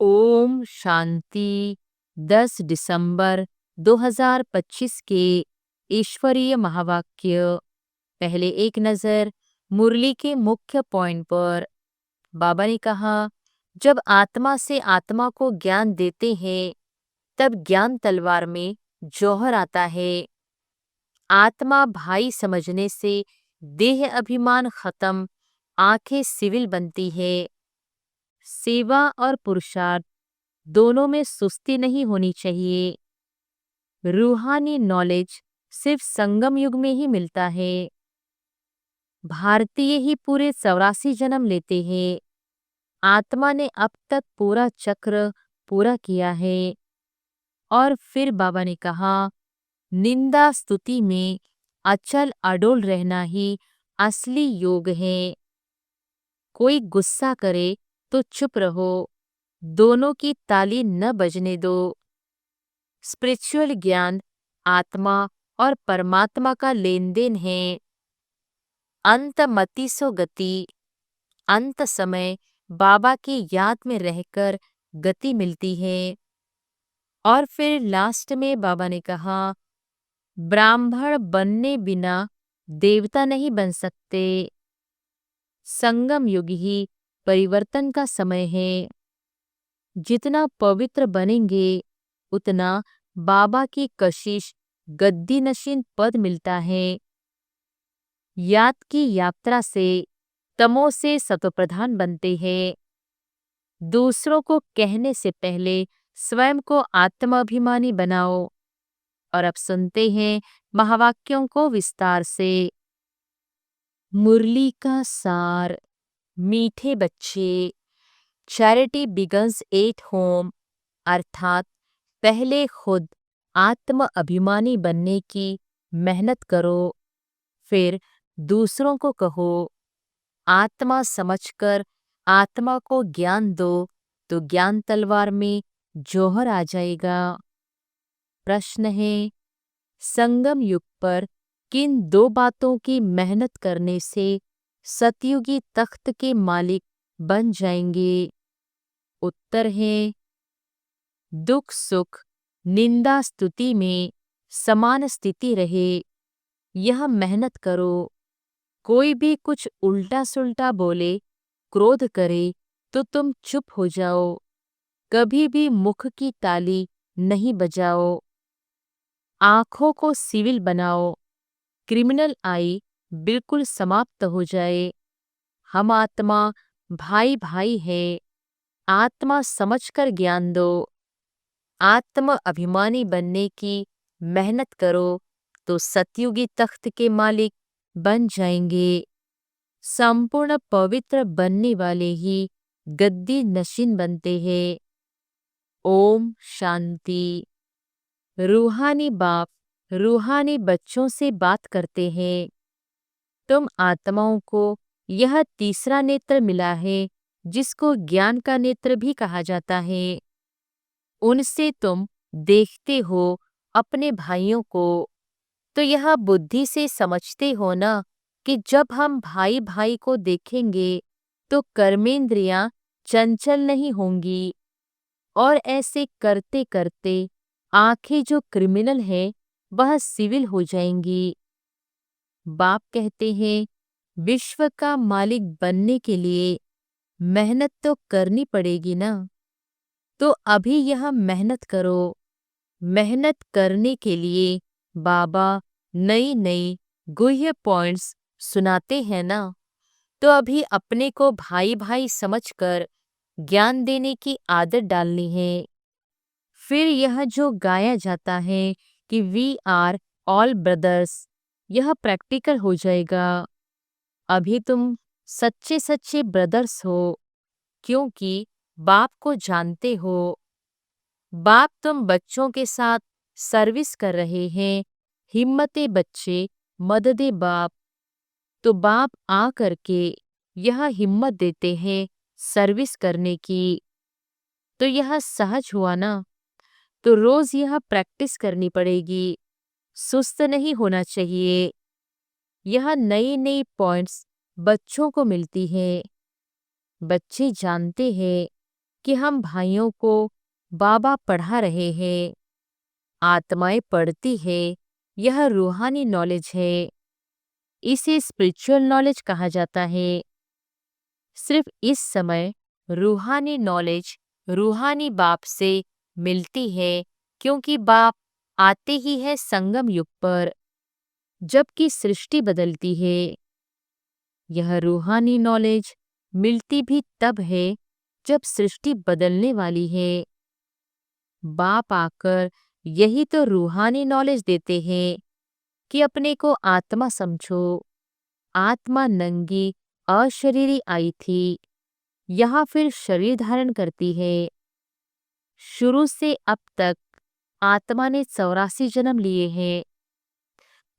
ओम शांति। 10 दिसंबर 2025 के ईश्वरीय महावाक्य। पहले एक नज़र मुरली के मुख्य पॉइंट पर। बाबा ने कहा, जब आत्मा से आत्मा को ज्ञान देते हैं तब ज्ञान तलवार में जौहर आता है। आत्मा भाई समझने से देह अभिमान खत्म, आंखें सिविल बनती है। सेवा और पुरुषार्थ दोनों में सुस्ती नहीं होनी चाहिए। रूहानी नॉलेज सिर्फ संगम युग में ही मिलता है। भारतीय ही पूरे 84 जन्म लेते हैं। आत्मा ने अब तक पूरा चक्र पूरा किया है। और फिर बाबा ने कहा, निंदा स्तुति में अचल अडोल रहना ही असली योग है। कोई गुस्सा करे तो चुप रहो, दोनों की ताली न बजने दो। स्पिरिचुअल ज्ञान आत्मा और परमात्मा का लेन देन है। अंत मति सो गति, अंत समय बाबा की याद में रहकर गति मिलती है। और फिर लास्ट में बाबा ने कहा, ब्राह्मण बनने बिना देवता नहीं बन सकते। संगम युग ही परिवर्तन का समय है। जितना पवित्र बनेंगे उतना बाबा की कशिश गद्दी नशीन पद मिलता है। याद की यात्रा से तमो से सतोप्रधान बनते हैं। दूसरों को कहने से पहले स्वयं को आत्माभिमानी बनाओ। और अब सुनते हैं महावाक्यों को विस्तार से। मुरली का सार। मीठे बच्चे, चैरिटी बिगन्स एट होम, अर्थात पहले खुद आत्म अभिमानी बनने की मेहनत करो, फिर दूसरों को कहो। आत्मा समझकर आत्मा को ज्ञान दो तो ज्ञान तलवार में जौहर आ जाएगा। प्रश्न है, संगम युग पर किन दो बातों की मेहनत करने से सतयुगी तख्त के मालिक बन जाएंगे? उत्तर है, दुख सुख निंदा स्तुति में समान स्थिति रहे, यह मेहनत करो। कोई भी कुछ उल्टा सुल्टा बोले, क्रोध करे तो तुम चुप हो जाओ। कभी भी मुख की ताली नहीं बजाओ। आंखों को सिविल बनाओ। क्रिमिनल आई बिल्कुल समाप्त हो जाए। हम आत्मा भाई भाई है। आत्मा समझकर ज्ञान दो। आत्म अभिमानी बनने की मेहनत करो तो सतयुगी तख्त के मालिक बन जाएंगे। संपूर्ण पवित्र बनने वाले ही गद्दी नशीन बनते हैं। ओम शांति। रूहानी बाप रूहानी बच्चों से बात करते हैं। तुम आत्माओं को यह तीसरा नेत्र मिला है, जिसको ज्ञान का नेत्र भी कहा जाता है। उनसे तुम देखते हो अपने भाइयों को, तो यह बुद्धि से समझते हो ना कि जब हम भाई भाई को देखेंगे तो कर्मेंद्रियां चंचल नहीं होंगी। और ऐसे करते करते आंखें जो क्रिमिनल है वह सिविल हो जाएंगी। बाप कहते हैं, विश्व का मालिक बनने के लिए मेहनत तो करनी पड़ेगी ना, तो अभी यह मेहनत करो। मेहनत करने के लिए बाबा नई नई गुह्य पॉइंट्स सुनाते हैं ना, तो अभी अपने को भाई भाई समझकर ज्ञान देने की आदत डालनी है। फिर यह जो गाया जाता है कि वी आर ऑल ब्रदर्स, यह प्रैक्टिकल हो जाएगा। अभी तुम सच्चे सच्चे ब्रदर्स हो, क्योंकि बाप को जानते हो। बाप तुम बच्चों के साथ सर्विस कर रहे हैं। हिम्मते बच्चे मददे बाप। तो बाप आ करके यह हिम्मत देते हैं सर्विस करने की। तो यह सहज हुआ ना, तो रोज यह प्रैक्टिस करनी पड़ेगी। सुस्त नहीं होना चाहिए। यह नई नई पॉइंट्स बच्चों को मिलती हैं। बच्चे जानते हैं कि हम भाइयों को बाबा पढ़ा रहे हैं, आत्माएं पढ़ती है, यह रूहानी नॉलेज है। इसे स्पिरिचुअल नॉलेज कहा जाता है। सिर्फ इस समय रूहानी नॉलेज रूहानी बाप से मिलती है, क्योंकि बाप आते ही है संगम युग पर, जबकि सृष्टि बदलती है। यह रूहानी नॉलेज मिलती भी तब है जब सृष्टि बदलने वाली है। बाप आकर यही तो रूहानी नॉलेज देते हैं कि अपने को आत्मा समझो। आत्मा नंगी अशरीरी आई थी, यहाँ फिर शरीर धारण करती है। शुरू से अब तक आत्मा ने 84 जन्म लिए हैं,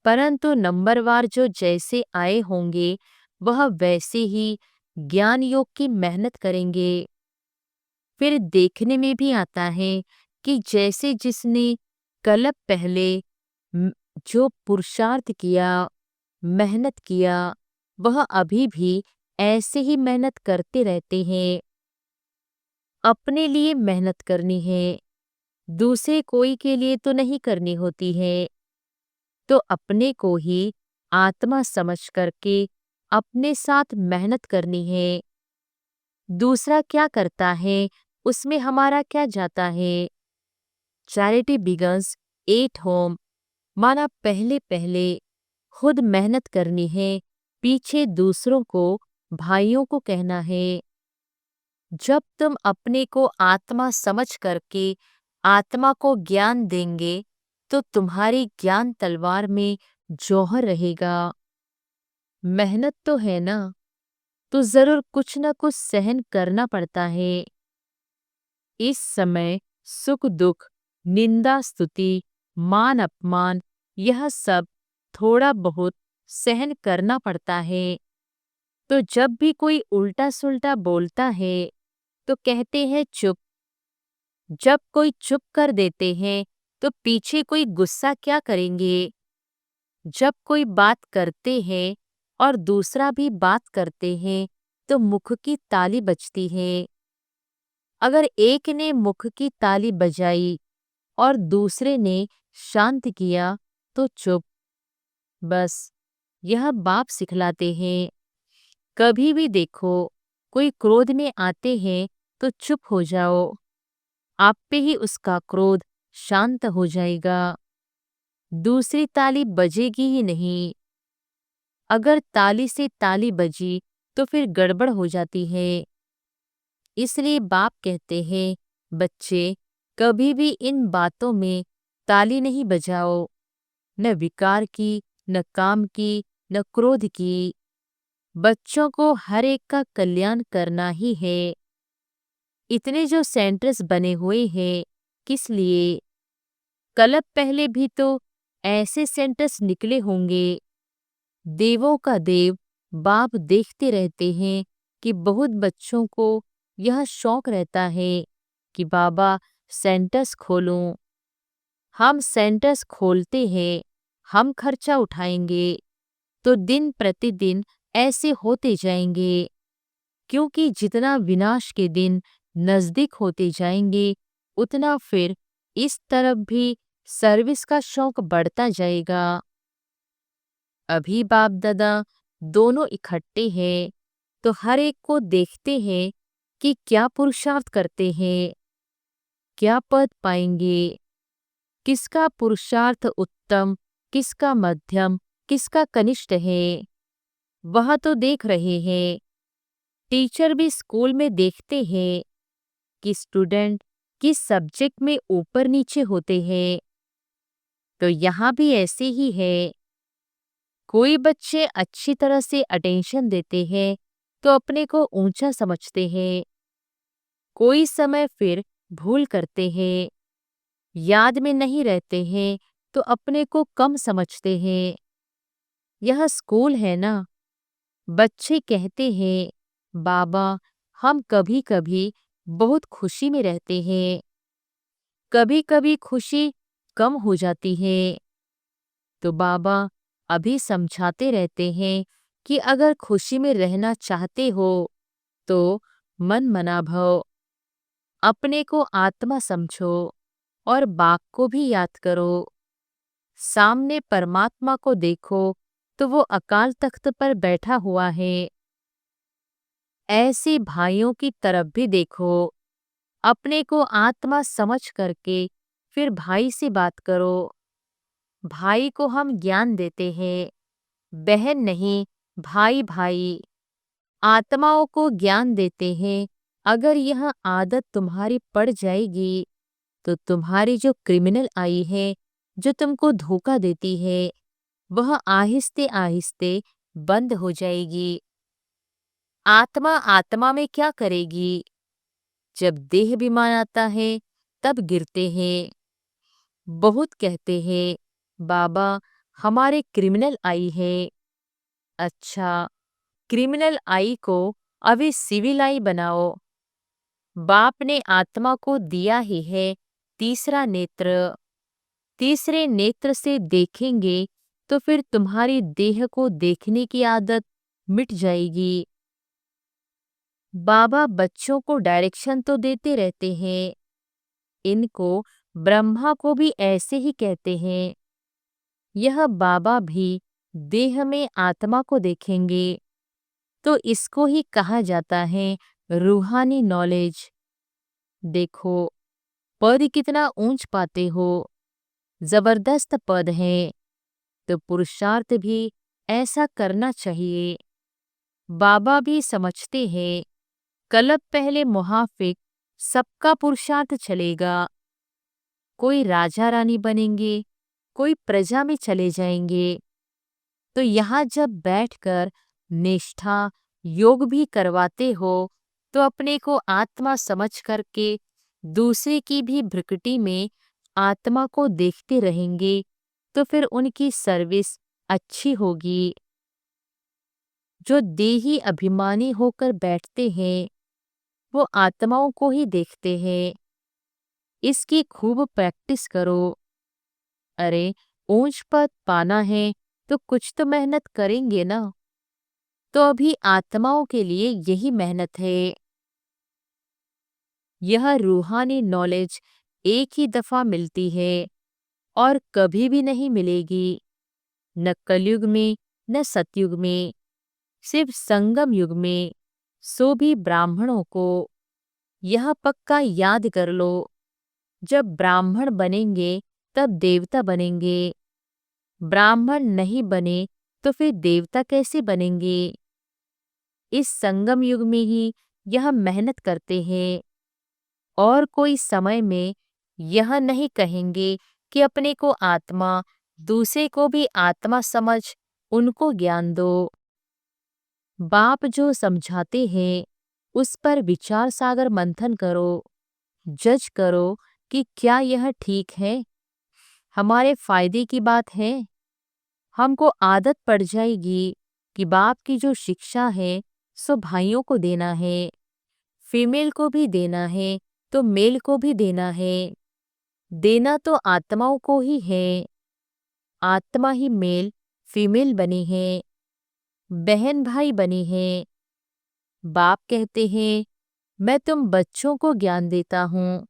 परंतु नंबरवार जो जैसे आए होंगे वह वैसे ही ज्ञान योग की मेहनत करेंगे। फिर देखने में भी आता है कि जैसे जिसने कल्प पहले म- जो पुरुषार्थ किया, मेहनत किया, वह अभी भी ऐसे ही मेहनत करते रहते हैं। अपने लिए मेहनत करनी है, दूसरे कोई के लिए तो नहीं करनी होती है। तो अपने को ही आत्मा समझ करके अपने साथ मेहनत करनी है। दूसरा क्या करता है उसमें हमारा क्या जाता है। चैरिटी बिगन्स एट होम, माना पहले पहले खुद मेहनत करनी है, पीछे दूसरों को, भाइयों को कहना है। जब तुम अपने को आत्मा समझ करके आत्मा को ज्ञान देंगे तो तुम्हारी ज्ञान तलवार में जौहर रहेगा। मेहनत तो है ना, तो जरूर कुछ न कुछ सहन करना पड़ता है। इस समय सुख दुख, निंदा स्तुति, मान अपमान, यह सब थोड़ा बहुत सहन करना पड़ता है। तो जब भी कोई उल्टा सुल्टा बोलता है तो कहते हैं चुप। जब कोई चुप कर देते हैं तो पीछे कोई गुस्सा क्या करेंगे। जब कोई बात करते हैं और दूसरा भी बात करते हैं तो मुख की ताली बजती है। अगर एक ने मुख की ताली बजाई और दूसरे ने शांत किया तो चुप। बस यह बाप सिखलाते हैं। कभी भी देखो कोई क्रोध में आते हैं तो चुप हो जाओ, आप पे ही उसका क्रोध शांत हो जाएगा। दूसरी ताली बजेगी ही नहीं। अगर ताली से ताली बजी तो फिर गड़बड़ हो जाती है। इसलिए बाप कहते हैं बच्चे कभी भी इन बातों में ताली नहीं बजाओ, न विकार की, न काम की, न क्रोध की। बच्चों को हर एक का कल्याण करना ही है। इतने जो सेंटर्स बने हुए हैं किस लिए। कल्प पहले भी तो ऐसे सेंटर्स निकले होंगे। देवों का देव बाप देखते रहते हैं कि बहुत बच्चों को यह शौक रहता है कि बाबा सेंटर्स खोलूं। हम सेंटर्स खोलते हैं, हम खर्चा उठाएंगे तो दिन प्रतिदिन ऐसे होते जाएंगे, क्योंकि जितना विनाश के दिन नजदीक होते जाएंगे उतना फिर इस तरफ भी सर्विस का शौक बढ़ता जाएगा। अभी बाप दादा दोनों इकट्ठे हैं तो हर एक को देखते हैं कि क्या पुरुषार्थ करते हैं, क्या पद पाएंगे, किसका पुरुषार्थ उत्तम, किसका मध्यम, किसका कनिष्ठ है, वह तो देख रहे हैं। टीचर भी स्कूल में देखते हैं कि स्टूडेंट किस सब्जेक्ट में ऊपर नीचे होते हैं। तो यहाँ भी ऐसे ही है। कोई बच्चे अच्छी तरह से अटेंशन देते हैं तो अपने को ऊंचा समझते हैं। कोई समय फिर भूल करते हैं, याद में नहीं रहते हैं तो अपने को कम समझते हैं। यह स्कूल है ना। बच्चे कहते हैं बाबा हम कभी कभी बहुत खुशी में रहते हैं, कभी कभी खुशी कम हो जाती है। तो बाबा अभी समझाते रहते हैं कि अगर खुशी में रहना चाहते हो तो मन मना भव, अपने को आत्मा समझो और बाप को भी याद करो। सामने परमात्मा को देखो तो वो अकाल तख्त पर बैठा हुआ है। ऐसे भाइयों की तरफ भी देखो। अपने को आत्मा समझ करके फिर भाई से बात करो। भाई को हम ज्ञान देते हैं, बहन नहीं, भाई भाई। आत्माओं को ज्ञान देते हैं। अगर यह आदत तुम्हारी पड़ जाएगी तो तुम्हारी जो क्रिमिनल आई है, जो तुमको धोखा देती है, वह आहिस्ते आहिस्ते बंद हो जाएगी। आत्मा आत्मा में क्या करेगी? जब देह विमान आता है तब गिरते हैं। बहुत कहते हैं बाबा हमारे क्रिमिनल आई है। अच्छा, क्रिमिनल आई को अभी सिविल आई बनाओ। बाप ने आत्मा को दिया ही है तीसरा नेत्र। तीसरे नेत्र से देखेंगे तो फिर तुम्हारी देह को देखने की आदत मिट जाएगी। बाबा बच्चों को डायरेक्शन तो देते रहते हैं। इनको ब्रह्मा को भी ऐसे ही कहते हैं। यह बाबा भी देह में आत्मा को देखेंगे तो इसको ही कहा जाता है रूहानी नॉलेज। देखो पद कितना ऊंच पाते हो, जबरदस्त पद है, तो पुरुषार्थ भी ऐसा करना चाहिए। बाबा भी समझते हैं कल्प पहले मुहाफिक सबका पुरुषार्थ चलेगा। कोई राजा रानी बनेंगे, कोई प्रजा में चले जाएंगे। तो यहाँ जब बैठकर निष्ठा योग भी करवाते हो तो अपने को आत्मा समझ करके दूसरे की भी भ्रकुटी में आत्मा को देखते रहेंगे तो फिर उनकी सर्विस अच्छी होगी। जो देही अभिमानी होकर बैठते हैं वो आत्माओं को ही देखते हैं। इसकी खूब प्रैक्टिस करो। अरे ऊंच पद पाना है तो कुछ तो मेहनत करेंगे ना। तो अभी आत्माओं के लिए यही मेहनत है। यह रूहानी नॉलेज एक ही दफा मिलती है और कभी भी नहीं मिलेगी। न कलयुग में न सतयुग में, सिर्फ संगम युग में। सो भी ब्राह्मणों को यह पक्का याद कर लो। जब ब्राह्मण बनेंगे तब देवता बनेंगे। ब्राह्मण नहीं बने तो फिर देवता कैसे बनेंगे? इस संगम युग में ही यह मेहनत करते हैं। और कोई समय में यह नहीं कहेंगे कि अपने को आत्मा, दूसरे को भी आत्मा समझ उनको ज्ञान दो। बाप जो समझाते हैं उस पर विचार सागर मंथन करो। जज करो कि क्या यह ठीक है, हमारे फायदे की बात है। हमको आदत पड़ जाएगी कि बाप की जो शिक्षा है सो भाइयों को देना है, फीमेल को भी देना है तो मेल को भी देना है। देना तो आत्माओं को ही है। आत्मा ही मेल फीमेल बनी है, बहन भाई बनी है। बाप कहते हैं मैं तुम बच्चों को ज्ञान देता हूँ।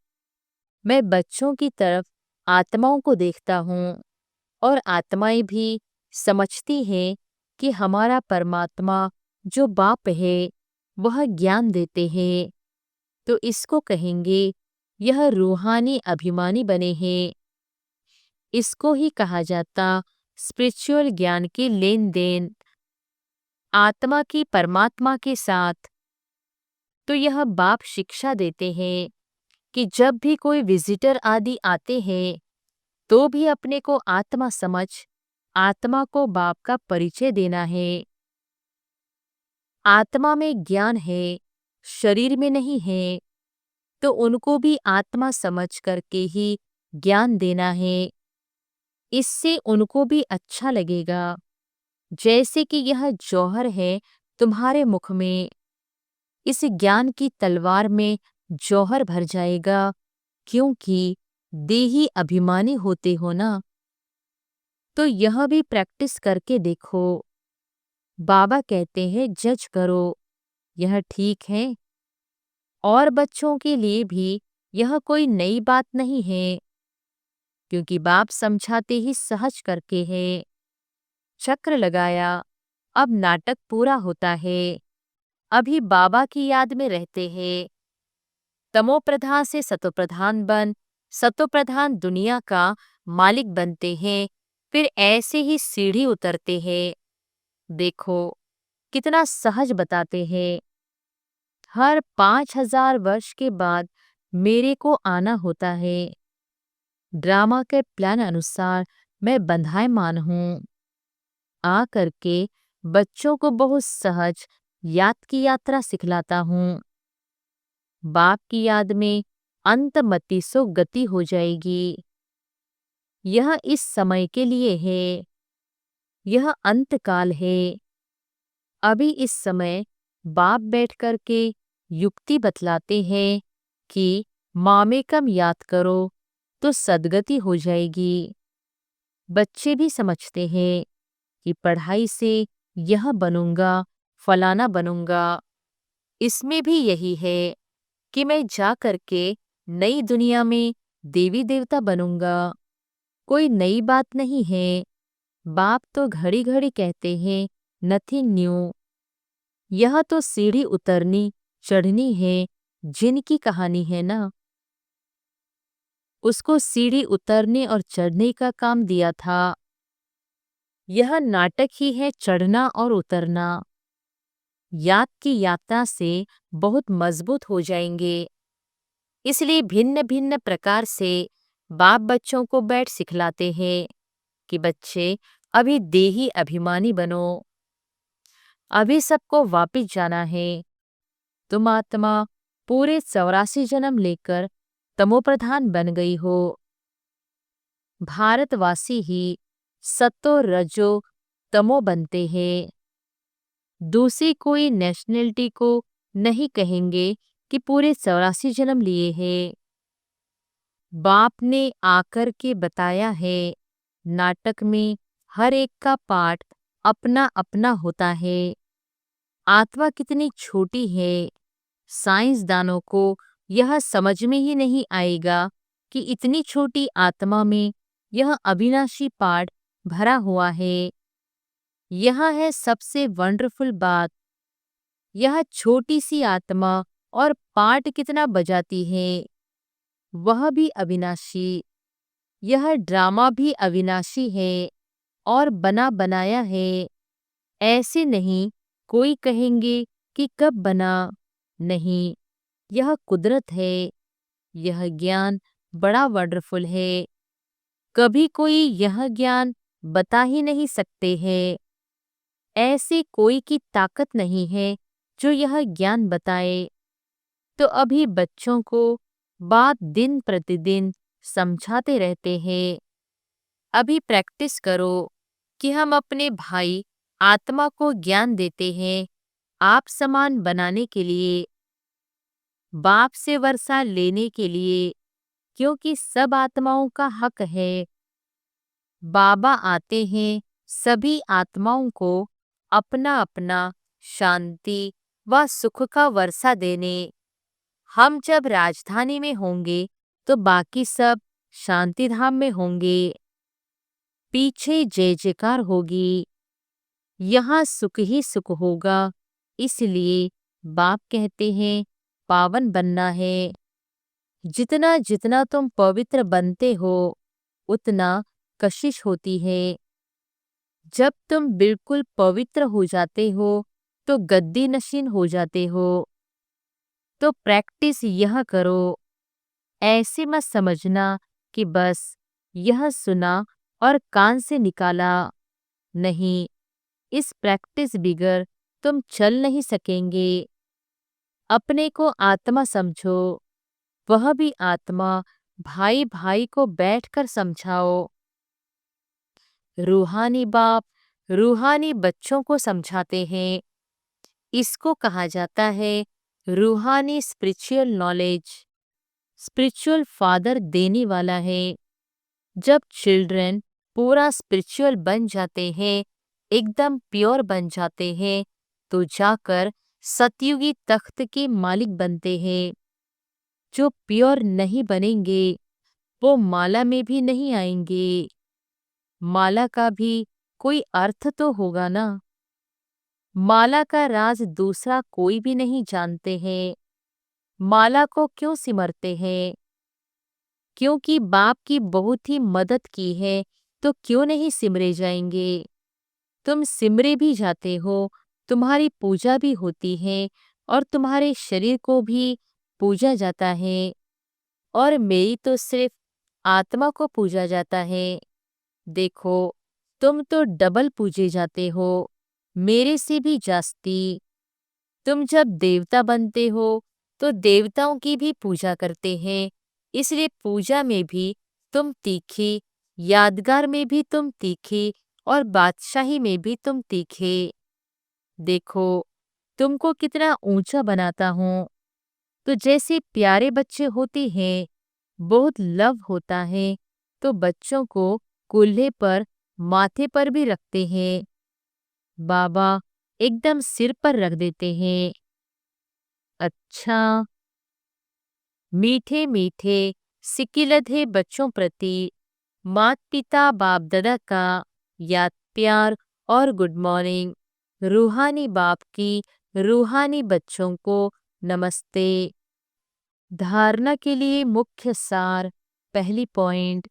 मैं बच्चों की तरफ आत्माओं को देखता हूँ और आत्माएं भी समझती हैं कि हमारा परमात्मा जो बाप है वह ज्ञान देते हैं। तो इसको कहेंगे यह रूहानी अभिमानी बने हैं। इसको ही कहा जाता स्पिरिचुअल ज्ञान की लेन देन आत्मा की परमात्मा के साथ। तो यह बाप शिक्षा देते हैं कि जब भी कोई विजिटर आदि आते हैं तो भी अपने को आत्मा समझ आत्मा को बाप का परिचय देना है। आत्मा में ज्ञान है, शरीर में नहीं है, तो उनको भी आत्मा समझ करके ही ज्ञान देना है। इससे उनको भी अच्छा लगेगा। जैसे कि यह जौहर है तुम्हारे मुख में, इस ज्ञान की तलवार में जौहर भर जाएगा क्योंकि देही अभिमानी होते हो ना। तो यह भी प्रैक्टिस करके देखो। बाबा कहते हैं जज करो, यह ठीक है। और बच्चों के लिए भी यह कोई नई बात नहीं है, क्योंकि बाप समझाते ही सहज करके है। चक्र लगाया, अब नाटक पूरा होता है। अभी बाबा की याद में रहते हैं। तमोप्रधान से सतोप्रधान बन, सतोप्रधान दुनिया का मालिक बनते हैं, फिर ऐसे ही सीढ़ी उतरते हैं। देखो कितना सहज बताते हैं। हर 5,000 वर्ष के बाद मेरे को आना होता है। ड्रामा के प्लान अनुसार मैं बंधायमान हूँ। आ करके बच्चों को बहुत सहज याद की यात्रा सिखलाता हूँ। बाप की याद में अंतमति सो गति हो जाएगी। यह इस समय के लिए है, यह अंतकाल है। अभी इस समय बाप बैठ कर के युक्ति बतलाते हैं कि मामेकम याद करो तो सद्गति हो जाएगी। बच्चे भी समझते हैं कि पढ़ाई से यह बनूंगा, फलाना बनूंगा। इसमें भी यही है कि मैं जा करके नई दुनिया में देवी देवता बनूंगा। कोई नई बात नहीं है। बाप तो घड़ी घड़ी कहते हैं नथिंग न्यू। यह तो सीढ़ी उतरनी चढ़नी है, जिनकी कहानी है ना। उसको सीढ़ी उतरने और चढ़ने का काम दिया था। यह नाटक ही है चढ़ना और उतरना। याद की यात्रा से बहुत मजबूत हो जाएंगे। इसलिए भिन्न भिन्न प्रकार से बाप बच्चों को बैठ सिखलाते हैं कि बच्चे अभी देही अभिमानी बनो। अभी सबको वापिस जाना है। तुम आत्मा पूरे 84 जन्म लेकर तमोप्रधान बन गई हो। भारतवासी ही सतो रजो तमो बनते हैं। दूसरी कोई नेशनलिटी को नहीं कहेंगे कि पूरे 84 जन्म लिए हैं। बाप ने आकर के बताया है, नाटक में हर एक का पार्ट अपना अपना होता है। आत्मा कितनी छोटी है, साइंसदानों को यह समझ में ही नहीं आएगा कि इतनी छोटी आत्मा में यह अविनाशी पार्ट भरा हुआ है। यह है सबसे वंडरफुल बात। यह छोटी सी आत्मा और पार्ट कितना बजाती है, वह भी अविनाशी। यह ड्रामा भी अविनाशी है और बना बनाया है। ऐसे नहीं कोई कहेंगे कि कब बना, नहीं, यह कुदरत है। यह ज्ञान बड़ा वंडरफुल है। कभी कोई यह ज्ञान बता ही नहीं सकते हैं। ऐसे कोई की ताकत नहीं है जो यह ज्ञान बताए। तो अभी बच्चों को बात दिन प्रतिदिन समझाते रहते हैं। अभी प्रैक्टिस करो कि हम अपने भाई आत्मा को ज्ञान देते हैं आप समान बनाने के लिए, बाप से वर्षा लेने के लिए, क्योंकि सब आत्माओं का हक है। बाबा आते हैं सभी आत्माओं को अपना अपना शांति व सुख का वर्षा देने। हम जब राजधानी में होंगे तो बाकी सब शांति धाम में होंगे। पीछे जय जयकार होगी, यहाँ सुख ही सुख होगा। इसलिए बाप कहते हैं पावन बनना है। जितना जितना तुम पवित्र बनते हो उतना कशिश होती है। जब तुम बिल्कुल पवित्र हो जाते हो तो गद्दी नशीन हो जाते हो। तो प्रैक्टिस यह करो। ऐसे मत समझना कि बस यह सुना और कान से निकाला। नहीं, इस प्रैक्टिस बिगर तुम चल नहीं सकेंगे। अपने को आत्मा समझो, वह भी आत्मा। भाई भाई को बैठकर समझाओ। रूहानी बाप रूहानी बच्चों को समझाते हैं। इसको कहा जाता है रूहानी स्पिरिचुअल नॉलेज। स्पिरिचुअल फादर देने वाला है। जब चिल्ड्रन पूरा स्पिरिचुअल बन जाते हैं, एकदम प्योर बन जाते हैं, तो जाकर सतयुगी तख्त के मालिक बनते हैं। जो प्योर नहीं बनेंगे वो माला में भी नहीं आएंगे। माला का भी कोई अर्थ तो होगा ना। माला का राज दूसरा कोई भी नहीं जानते हैं। माला को क्यों सिमरते हैं? क्योंकि बाप की बहुत ही मदद की है, तो क्यों नहीं सिमरे जाएंगे। तुम सिमरे भी जाते हो, तुम्हारी पूजा भी होती है और तुम्हारे शरीर को भी पूजा जाता है। और मेरी तो सिर्फ आत्मा को पूजा जाता है। देखो, तुम तो डबल पूजे जाते हो, मेरे से भी जास्ती। तुम जब देवता बनते हो तो देवताओं की भी पूजा करते हैं, इसलिए पूजा में भी तुम तीखी, यादगार में भी तुम तीखी और बादशाही में भी तुम तीखे। देखो, तुमको कितना ऊंचा बनाता हूँ। तो जैसे प्यारे बच्चे होते हैं, बहुत लव होता है, तो बच्चों को कूल्हे पर, माथे पर भी रखते हैं। बाबा एकदम सिर पर रख देते हैं। अच्छा, मीठे मीठे सिकिलधे बच्चों प्रति माता पिता बाप दादा का याद प्यार और गुड मॉर्निंग। रूहानी बाप की रूहानी बच्चों को नमस्ते। धारणा के लिए मुख्य सार। पहली पॉइंट,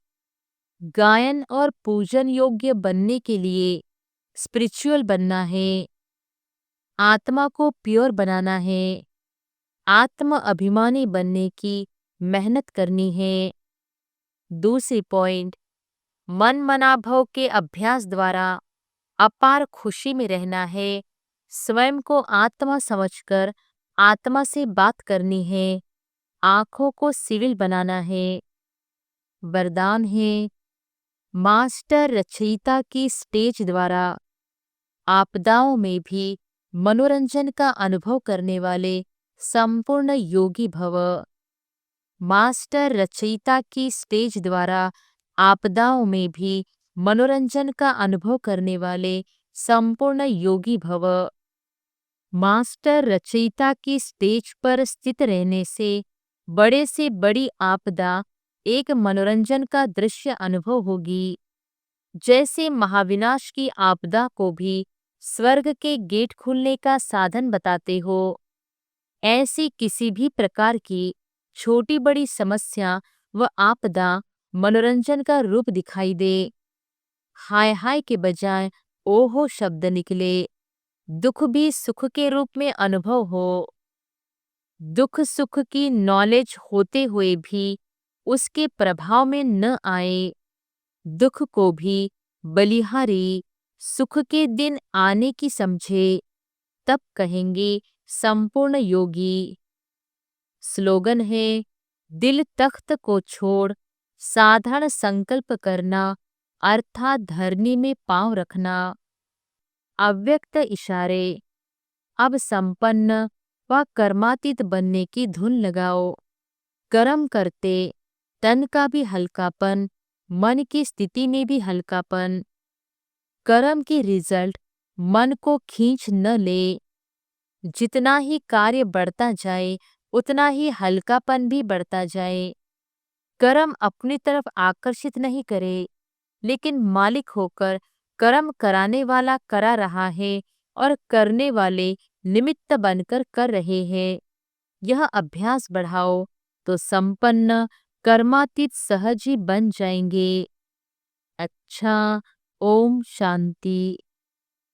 गायन और पूजन योग्य बनने के लिए स्पिरिचुअल बनना है। आत्मा को प्योर बनाना है। आत्म अभिमानी बनने की मेहनत करनी है। दूसरी पॉइंट, मन मनाभव के अभ्यास द्वारा अपार खुशी में रहना है। स्वयं को आत्मा समझकर आत्मा से बात करनी है। आंखों को सिविल बनाना है। वरदान है, मास्टर रचयिता की स्टेज द्वारा आपदाओं में भी मनोरंजन का अनुभव करने वाले संपूर्ण योगी भव। मास्टर रचयिता की स्टेज द्वारा आपदाओं में भी मनोरंजन का अनुभव करने वाले संपूर्ण योगी भव। मास्टर रचयिता की स्टेज पर स्थित रहने से बड़ी आपदा एक मनोरंजन का दृश्य अनुभव होगी। जैसे महाविनाश की आपदा को भी स्वर्ग के गेट खुलने का साधन बताते हो, ऐसी किसी भी प्रकार की छोटी बड़ी समस्या व आपदा मनोरंजन का रूप दिखाई दे, हाय हाय के बजाय ओहो शब्द निकले, दुख भी सुख के रूप में अनुभव हो, दुख सुख की नॉलेज होते हुए भी उसके प्रभाव में न आए, दुख को भी बलिहारी सुख के दिन आने की समझे, तब कहेंगे संपूर्ण योगी। स्लोगन है, दिल तख्त को छोड़ साधारण संकल्प करना अर्थात धरनी में पांव रखना। अव्यक्त इशारे। अब संपन्न व कर्मातीत बनने की धुन लगाओ। कर्म करते तन का भी हल्कापन, मन की स्थिति में भी हल्कापन। कर्म की रिजल्ट मन को खींच न ले। जितना ही कार्य बढ़ता जाए उतना ही हल्कापन भी बढ़ता जाए। कर्म अपनी तरफ आकर्षित नहीं करे, लेकिन मालिक होकर कर्म कराने वाला करा रहा है और करने वाले निमित्त बनकर कर रहे हैं। यह अभ्यास बढ़ाओ तो संपन्न कर्मातीत सहज ही बन जाएंगे। अच्छा, ओम शांति।